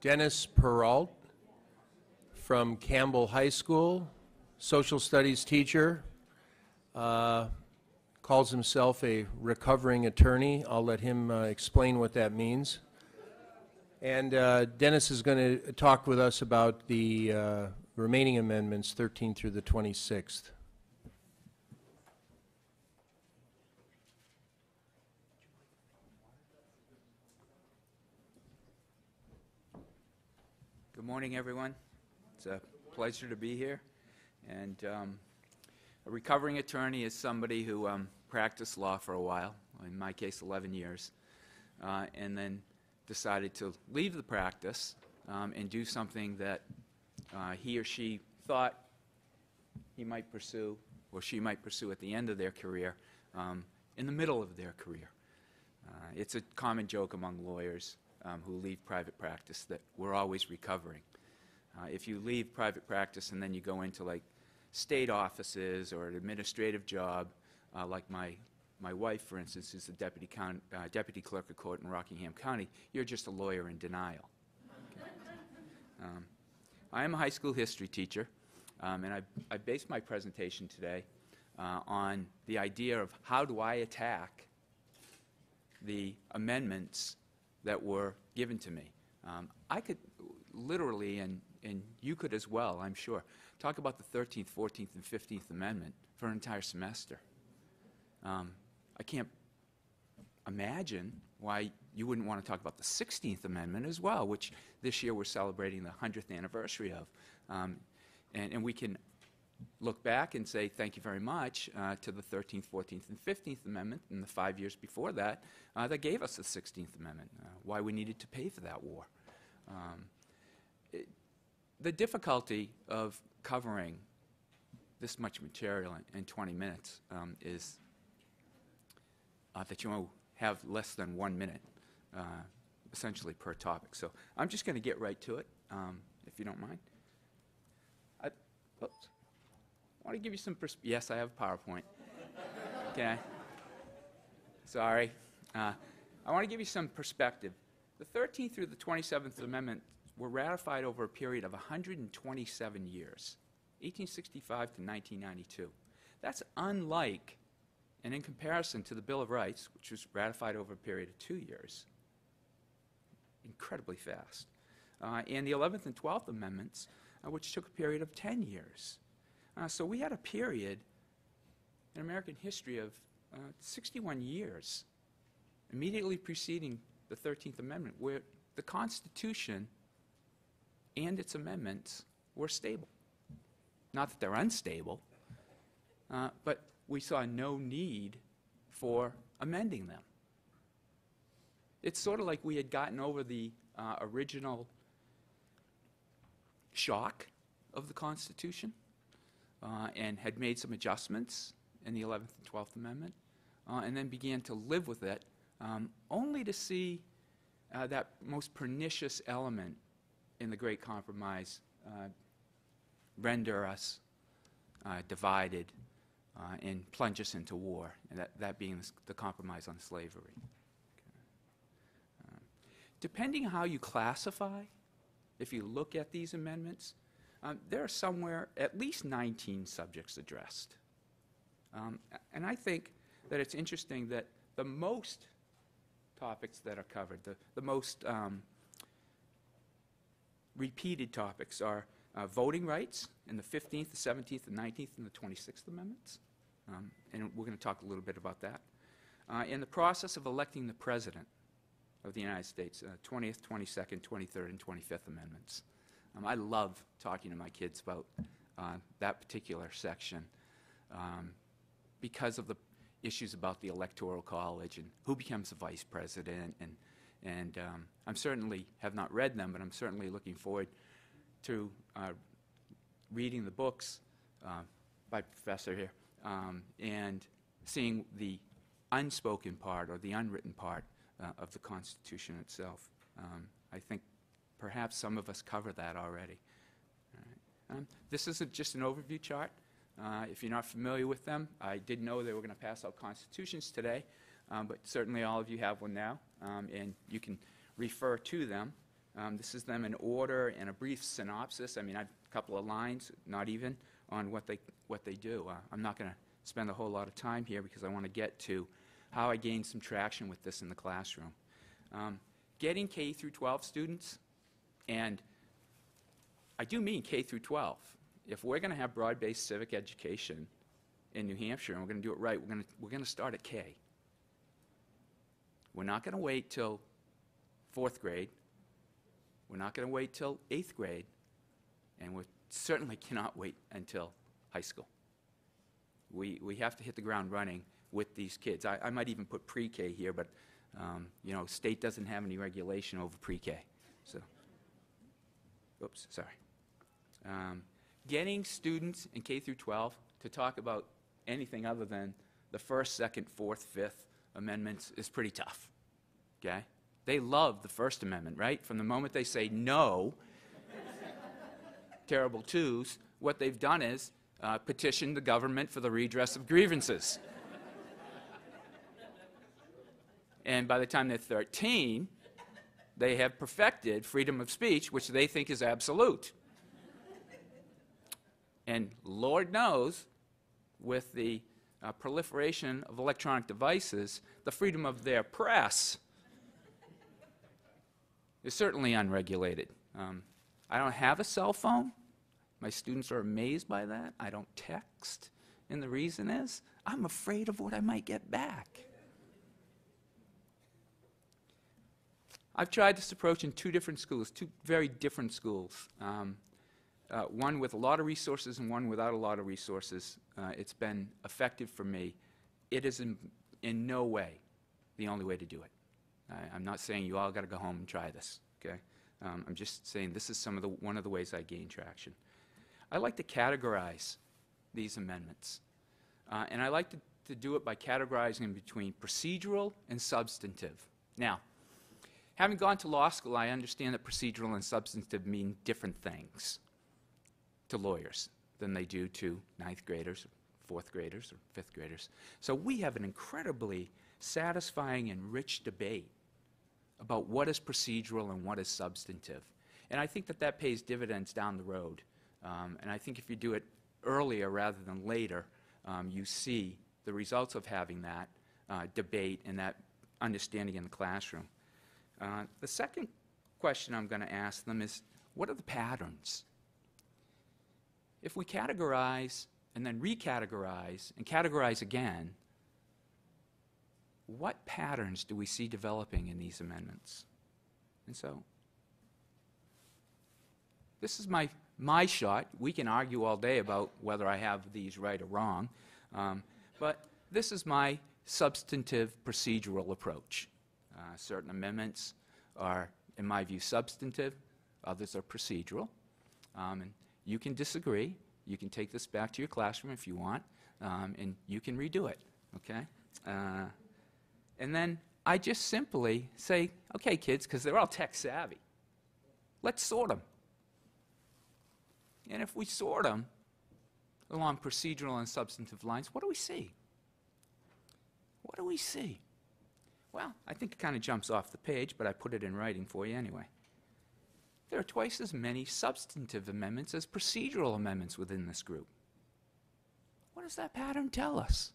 Dennis Perreault from Campbell High School, social studies teacher, calls himself a recovering attorney. I'll let him explain what that means. And Dennis is going to talk with us about the remaining amendments, 13 through the 26th. Good morning, everyone. It's a pleasure to be here. And a recovering attorney is somebody who practiced law for a while, in my case 11 years, and then decided to leave the practice and do something that he or she thought he might pursue or she might pursue at the end of their career, in the middle of their career. It's a common joke among lawyers who leave private practice that we're always recovering. If you leave private practice and then you go into like state offices or an administrative job, like my wife, for instance, is the deputy clerk of court in Rockingham County, you're just a lawyer in denial. Okay. I am a high school history teacher, and I based my presentation today on the idea of how do I attack the amendments that were given to me. I could literally, and you could as well, I'm sure, talk about the 13th, 14th, and 15th Amendment for an entire semester. I can't imagine why you wouldn't want to talk about the 16th Amendment as well, which this year we're celebrating the 100th anniversary of. And we can look back and say thank you very much to the 13th, 14th, and 15th Amendment and the 5 years before that that gave us the 16th Amendment, why we needed to pay for that war. The difficulty of covering this much material in 20 minutes is that you have less than 1 minute, essentially, per topic. So I'm just going to get right to it, if you don't mind. Oops. I want to give you some yes, I have a PowerPoint. Okay. Sorry. I want to give you some perspective. The 13th through the 27th Amendment were ratified over a period of 127 years, 1865 to 1992. That's unlike, and in comparison to the Bill of Rights, which was ratified over a period of 2 years, incredibly fast, and the 11th and 12th Amendments, which took a period of 10 years. So we had a period in American history of 61 years immediately preceding the 13th Amendment where the Constitution and its amendments were stable. Not that they're unstable, but we saw no need for amending them. It's sort of like we had gotten over the original shock of the Constitution and had made some adjustments in the 11th and 12th Amendment, and then began to live with it, only to see that most pernicious element in the Great Compromise render us divided and plunge us into war, and that being the compromise on slavery. Okay. Depending on how you classify, if you look at these amendments, there are somewhere at least 19 subjects addressed. And I think that it's interesting that the most topics that are covered, the most repeated topics are voting rights in the 15th, the 17th, the 19th, and the 26th Amendments. And we're going to talk a little bit about that. In the process of electing the President of the United States, 20th, 22nd, 23rd, and 25th Amendments. I love talking to my kids about that particular section because of the issues about the Electoral College and who becomes the Vice President. And I'm certainly have not read them, but I'm certainly looking forward to reading the books by Professor here and seeing the unspoken part or the unwritten part of the Constitution itself. I think perhaps some of us cover that already. All right. This isn't just an overview chart. If you're not familiar with them, I didn't know they were going to pass out constitutions today, but certainly all of you have one now, and you can refer to them. This is them in order and a brief synopsis. I mean, I've a couple of lines, not even, on what they do. I'm not going to spend a whole lot of time here because I want to get to how I gained some traction with this in the classroom. Getting K through 12 students, and I do mean K through 12. If we're going to have broad-based civic education in New Hampshire and we're going to do it right, we're going to start at K. We're not going to wait till 4th grade. We're not going to wait till 8th grade, and we certainly cannot wait until high school. We have to hit the ground running with these kids. I might even put pre-K here, but you know, state doesn't have any regulation over pre-K. So, oops, sorry. Getting students in K through 12 to talk about anything other than the 1st, 2nd, 4th, 5th amendments is pretty tough. Okay? They love the First Amendment, right? From the moment they say no, terrible twos, what they've done is petition the government for the redress of grievances. And by the time they're 13, they have perfected freedom of speech, which they think is absolute. And Lord knows, with the proliferation of electronic devices, the freedom of their press is certainly unregulated. I don't have a cell phone. My students are amazed by that. I don't text. And the reason is, I'm afraid of what I might get back. I've tried this approach in 2 different schools, 2 very different schools. One with a lot of resources and one without a lot of resources. It's been effective for me. It is in no way the only way to do it. I'm not saying you all got to go home and try this, okay? I'm just saying this is one of the ways I gain traction. I like to categorize these amendments. And I like to do it by categorizing between procedural and substantive. Now, having gone to law school, I understand that procedural and substantive mean different things to lawyers than they do to 9th graders, or 4th graders, or 5th graders. So we have an incredibly satisfying and rich debate about what is procedural and what is substantive. And I think that that pays dividends down the road. And I think if you do it earlier rather than later, you see the results of having that debate and that understanding in the classroom. The second question I'm going to ask them is, what are the patterns? If we categorize and then recategorize and categorize again, what patterns do we see developing in these amendments? And so, this is my shot. We can argue all day about whether I have these right or wrong, but this is my substantive procedural approach. Certain amendments are, in my view, substantive. Others are procedural. And you can disagree. You can take this back to your classroom if you want, and you can redo it, okay? And then I just simply say, okay, kids, because they're all tech savvy, let's sort them. And if we sort them along procedural and substantive lines, what do we see? What do we see? Well, I think it kind of jumps off the page, but I put it in writing for you anyway. There are twice as many substantive amendments as procedural amendments within this group. What does that pattern tell us?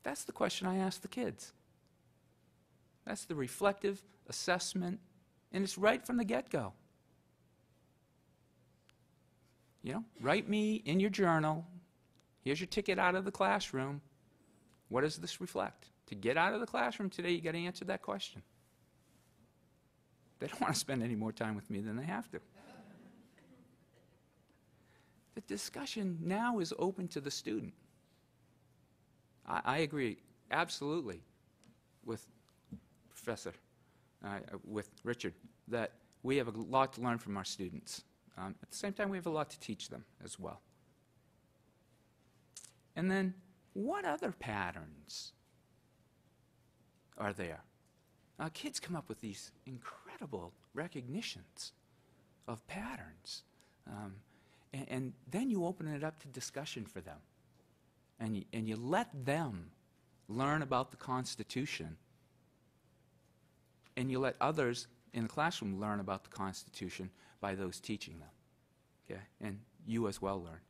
That's the question I ask the kids. That's the reflective assessment, and it's right from the get-go. You know, write me in your journal, here's your ticket out of the classroom. What does this reflect? To get out of the classroom today, you got to answer that question. They don't want to spend any more time with me than they have to. The discussion now is open to the student. I agree absolutely with Professor, with Richard, that we have a lot to learn from our students. At the same time, we have a lot to teach them as well. And then, what other patterns are there? Kids come up with these incredible recognitions of patterns. And then you open it up to discussion for them. And you let them learn about the Constitution and you let others in the classroom learn about the Constitution by those teaching them. Okay? And you as well learn.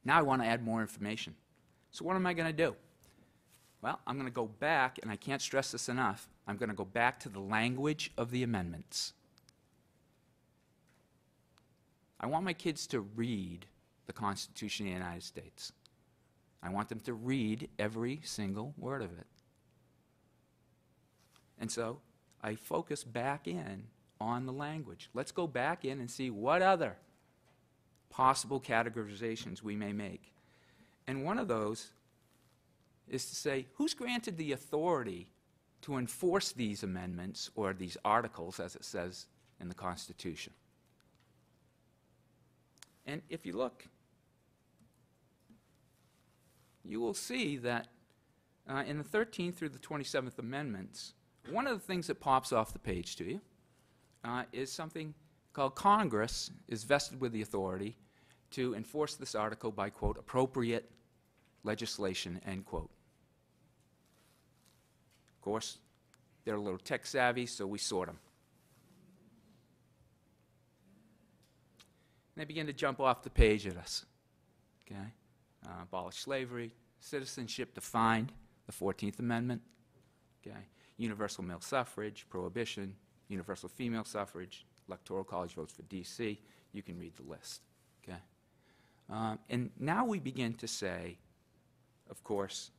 Now I want to add more information. So what am I going to do? Well, I'm going to go back, and I can't stress this enough, I'm going to go back to the language of the amendments. I want my kids to read the Constitution of the United States. I want them to read every single word of it. And so I focus back in on the language. Let's go back in and see what other possible categorizations we may make. And one of those is to say, who's granted the authority to enforce these amendments or these articles, as it says in the Constitution? And if you look, you will see that in the 13th through the 27th Amendments, one of the things that pops off the page to you is something called Congress is vested with the authority to enforce this article by, quote, appropriate legislation, end quote. Of course, they're a little tech savvy, so we sort them. And they begin to jump off the page at us. Okay? Abolish slavery, citizenship defined, the 14th Amendment. Okay? Universal male suffrage, prohibition, universal female suffrage, electoral college votes for D.C. You can read the list. Okay? And now we begin to say, of course,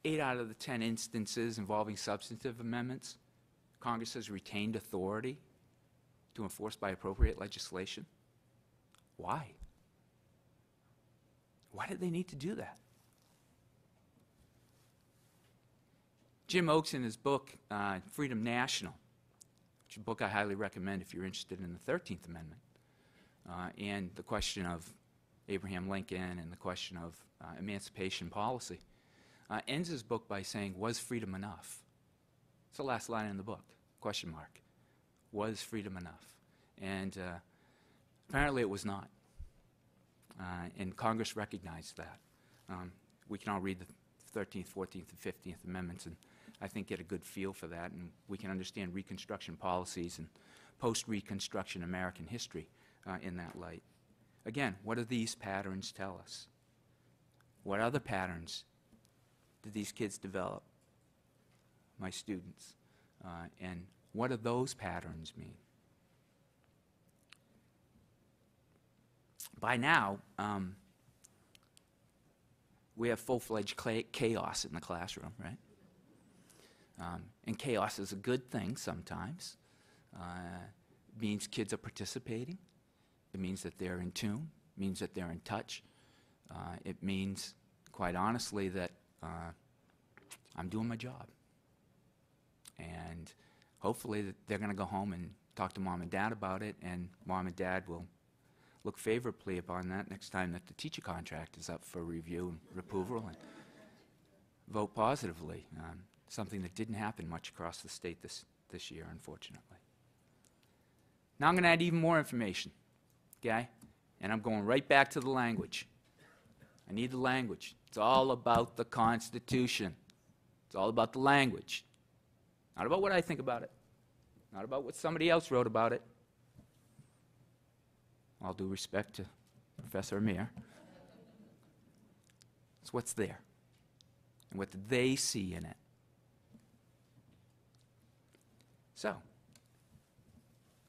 8 out of the 10 instances involving substantive amendments, Congress has retained authority to enforce by appropriate legislation. Why? Why did they need to do that? Jim Oakes, in his book, Freedom National, which is a book I highly recommend if you're interested in the 13th Amendment, and the question of Abraham Lincoln and the question of emancipation policy, ends his book by saying, was freedom enough? It's the last line in the book, question mark. Was freedom enough? And apparently it was not. And Congress recognized that. We can all read the 13th, 14th, and 15th Amendments and I think get a good feel for that, and we can understand Reconstruction policies and post-Reconstruction American history in that light. Again, what do these patterns tell us? What other patterns did these kids develop, my students? And what do those patterns mean? By now, we have full-fledged chaos in the classroom, right? And chaos is a good thing sometimes. It means kids are participating. It means that they're in tune. It means that they're in touch. It means, quite honestly, that I'm doing my job. And hopefully that they're going to go home and talk to Mom and Dad about it, and Mom and Dad will look favorably upon that next time that the teacher contract is up for review and approval, and vote positively. Something that didn't happen much across the state this year, unfortunately. Now I'm going to add even more information, okay? And I'm going right back to the language. I need the language. It's all about the Constitution. It's all about the language. Not about what I think about it. Not about what somebody else wrote about it. All due respect to Professor Amir. It's what's there and what they see in it. So,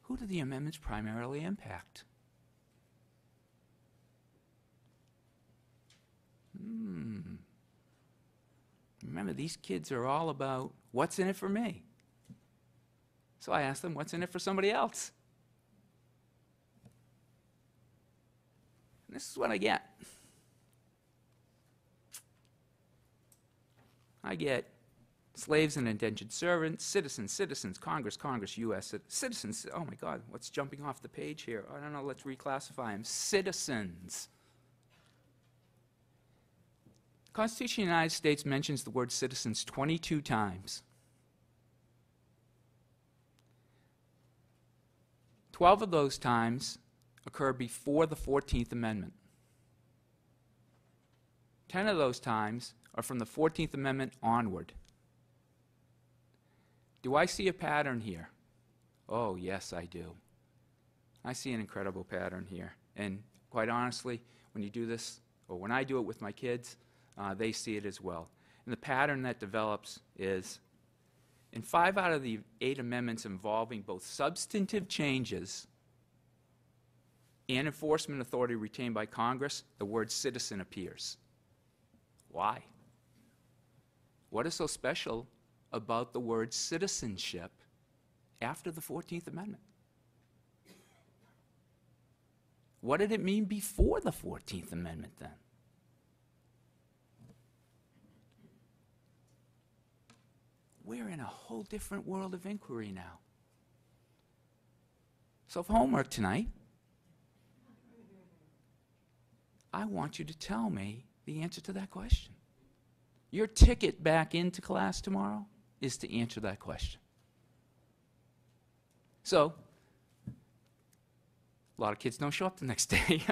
who do the amendments primarily impact? Remember, these kids are all about what's in it for me. So I asked them, what's in it for somebody else? And this is what I get. I get slaves and indentured servants, citizens, Congress, U.S. citizens. Oh my God, what's jumping off the page here? I don't know, let's reclassify them. Citizens. The Constitution of the United States mentions the word citizens 22 times. 12 of those times occur before the 14th Amendment. 10 of those times are from the 14th Amendment onward. Do I see a pattern here? Oh, yes, I do. I see an incredible pattern here. And quite honestly, when you do this, or when I do it with my kids, they see it as well. And the pattern that develops is, in 5 out of the 8 amendments involving both substantive changes and enforcement authority retained by Congress, the word citizen appears. Why? What is so special about the word citizenship after the 14th Amendment? What did it mean before the 14th Amendment then? We're in a whole different world of inquiry now. So for homework tonight, I want you to tell me the answer to that question. Your ticket back into class tomorrow is to answer that question. So, a lot of kids don't show up the next day.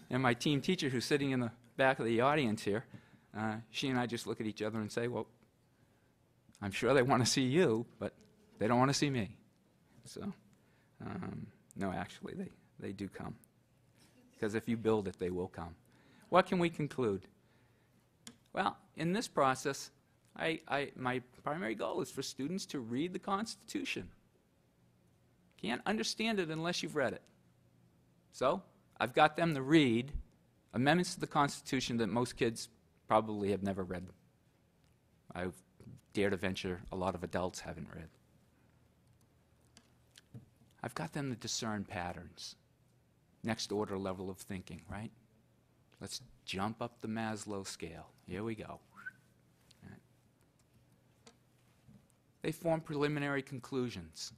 And my team teacher, who's sitting in the back of the audience here, she and I just look at each other and say, well, I'm sure they want to see you, but they don't want to see me. So, no, actually, they do come. Because if you build it, they will come. What can we conclude? Well, in this process, my primary goal is for students to read the Constitution. Can't understand it unless you've read it. So, I've got them to read amendments to the Constitution that most kids probably have never read. I dare to venture a lot of adults haven't read. I've got them to discern patterns. Next order level of thinking, right? Let's jump up the Maslow scale. Here we go. Right. They form preliminary conclusions.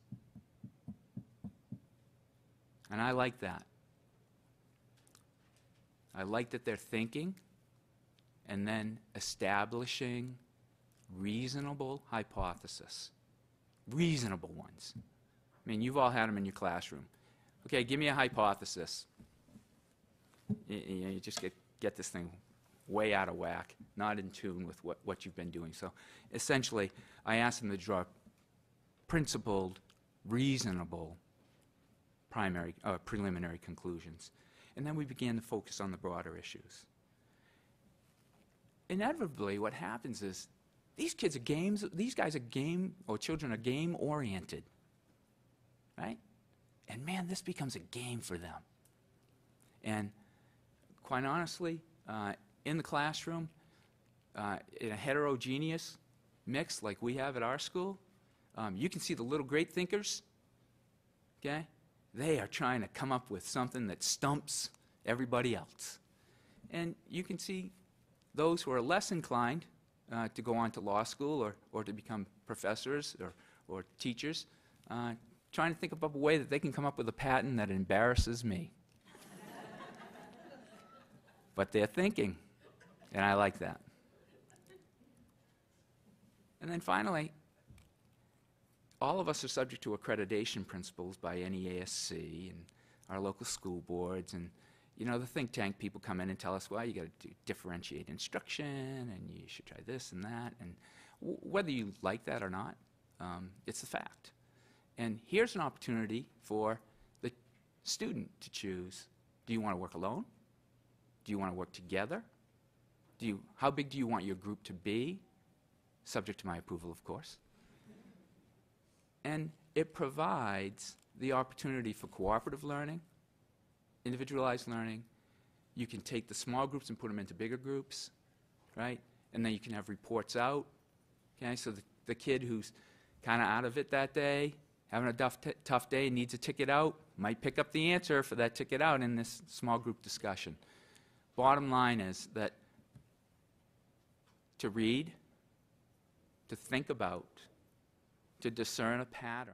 And I like that. I like that they're thinking and then establishing reasonable hypotheses. Reasonable ones. I mean, you've all had them in your classroom. Okay, give me a hypothesis. You just get this thing way out of whack, not in tune with what you've been doing. So essentially, I ask them to draw principled, reasonable preliminary conclusions. And then we began to focus on the broader issues. Inevitably, what happens is these guys are children are game-oriented, right? And man, this becomes a game for them. And quite honestly, in the classroom, in a heterogeneous mix like we have at our school, you can see the little great thinkers, okay? They are trying to come up with something that stumps everybody else. And you can see those who are less inclined to go on to law school or to become professors or teachers, trying to think of a way that they can come up with a pattern that embarrasses me. But they're thinking, and I like that. And then finally, all of us are subject to accreditation principles by NEASC and our local school boards, and you know, the think tank people come in and tell us, well, you got to differentiate instruction, and you should try this and that, and whether you like that or not, it's a fact. And here's an opportunity for the student to choose. Do you want to work alone? Do you want to work together? How big do you want your group to be? Subject to my approval, of course. And it provides the opportunity for cooperative learning, individualized learning. You can take the small groups and put them into bigger groups, right? And then you can have reports out, okay? So the kid who's kind of out of it that day, having a tough day, needs a ticket out, might pick up the answer for that ticket out in this small group discussion. Bottom line is that to read, to think about, to discern a pattern,